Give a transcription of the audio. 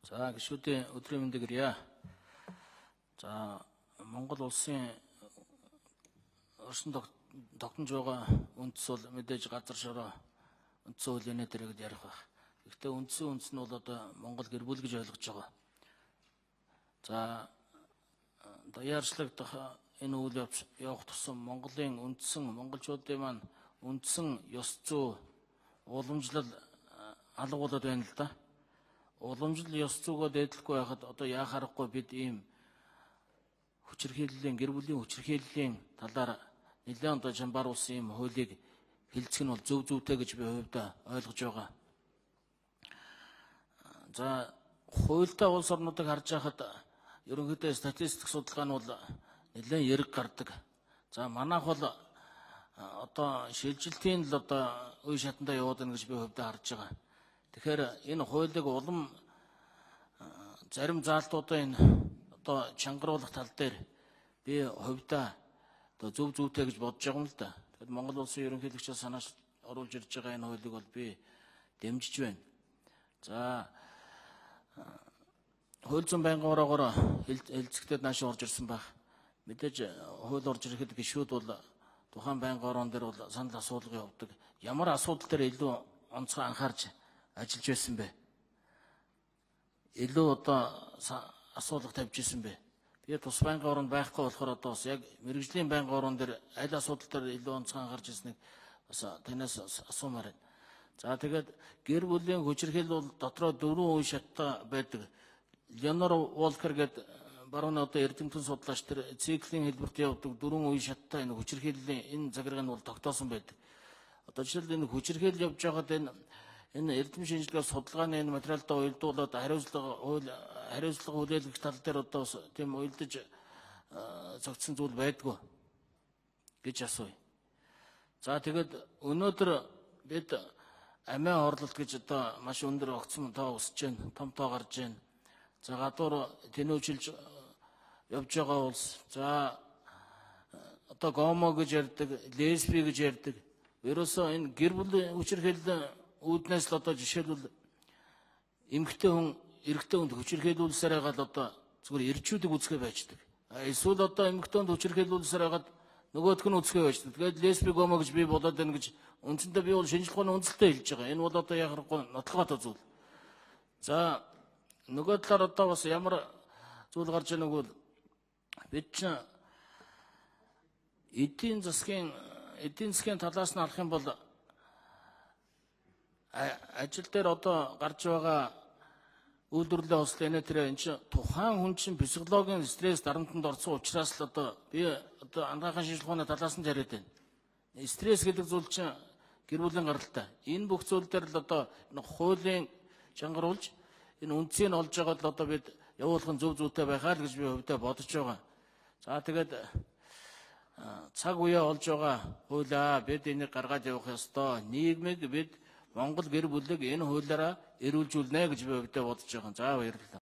За гишүүдийн өдрийн мэндийг хүргье. За Монгол улсын оршин тогтнож байгаа үндэс бол мэдээж газар шороо үндсэн хуулийн дээр гэж ярих байх. Гэхдээ үндсэн үндэс нь бол одоо Монгол гэр бүл гэж ойлгож байгаа. За даяарчлагдах энэ үйл явах тусам Монголын үндсэн монголчуудын маань үндсэн ёс зүй уламжлал алга болоод байна л да. Уламжлал ёс зүйгөө дээдлэхгүй байхад одоо яах аргагүй бид ийм хүчирхийллийн гэр бүлийн хүчирхийллийн талаар нэлээд одоо жамбааруулсан ийм хуулийг хилцэх нь бол зөв зүйтэй гэж би хувьдаа ойлгож байгаа. За хуультай улс орнуудыг харж байхад ерөнхийдөө статистик судалгаа нь бол нэлээд яриг гардаг. За манайх бол одоо шилжилтийн л одоо үе шатандаа яваад байна гэж би хувьдаа харж байгаа. Тэгэхээр энэ хуулийг улам зарим заалтуудын одоо чангаруулах тал дээр би хувьдаа одоо зөв зүйтэй гэж бодож байгаа юм л да. Тэгэхээр Монгол улсын ерөнхийлөгчөөс санааш оруулж ирж байгаа энэ хуулийг бол би дэмжиж байна. За хууль зүйн байнгын ороогоор хэлцэгдээд нааш орж ирсэн байх. Мэдээж хууль орж ирэхэд гишүүд бол тухайн байнгын ороон дээр бол санал асуулга явуулдаг. Ямар асуудал дээр илүү онцгой анхаарч ажиллаж байсан бэ? Илүү одоо асуулга тавьж исэн бэ? Би тус байнгын оронд байхгүй болохоор одоо бас яг мэрэгжлийн байнгын ороон дээр аль асуудал дээр илүү онцгой анхаарч ирснийг бас танаас асуумаар байна. За тэгээд гэр бүлийн хүчирхийлэл бол дотроо 4 үе шаттай байдаг. Леонор Волкер гэдэг барууны одоо эрдэмтэн судлаач тэр циклийн хэлбэрт явдаг 4 үе шаттай энэ хүчирхийллийн энэ загварыг нь бол тогтоосон байдаг. Одоо жишээл энэ хүчирхийлэл явж байгаад энэ эрдэм шинжилгээ судалгааны энэ материалдаа уялдуулаад хариуцлага хүлээлгэх тал дээр одоо тийм уялдаж зогтсон зүйл байдгүй гэж асууя. За тэгээд өнөөдөр бид амиа хорлолт гэж одоо маш өндөр огцом тоо өсөж байна, том тоо гарч байна. За гадуур тэнүүжилж явж байгаа улс. За одоо гомо гэж ярьдаг, лесби гэж ярьдаг. Ерөөсөө энэ гэр бүлийн хүчирхийлэл үүднээс л одоо жишээлбэл эмэгтэй хүн эрэгтэй хүнд хүчирхийлүүлсээр байгаад одоо зүгээр ирчүүдийг үзэхэ байждаг. Эсвэл одоо эмэгтэй хүнд хүчирхийлүүлсээр байгаад нөгөөх нь үзэхэ байждаг. Тэгээд лесби гомо гэж бий болоод байна гэж үндсэндээ би бол шинжлэх ухааны үндэслэлтэй хэлж байгаа. Энэ бол одоо яхахгүй нотлоготой зүйл. За нөгөө талаар одоо бас ямар зүйл гарч байгааг бол бид чинь эдийн засгийн талаас нь харах юм бол ажил дээр одоо гарч байгаа үйлдвэрлэлийн хослол энэ чинь тухайн хүн чинь психологийн стресс дарамтанд орсон учраас л одоо би одоо анхаахан шинжлэх ухааны талаас нь яриад байна. Стресс гэдэг зүйл чинь гэр бүлийн гаралтай. Энэ бүх зүйл дээр л одоо хуулийн чангаруулж энэ үндсийг олж байгаа л одоо бид явуулах нь зөв зүйтэй байхаа л гэж би хувьдаа бодож байгаа. За тэгээд цаг үеэ олж байгаа хуулиа бид энийг гаргаад явах ёстой. Нийгмийг бид Монгол гэр бүлийг энэ хуулиараа эрүүлжүүлнэ гэж би хувьдаа бодож байгаа. За баярлалаа.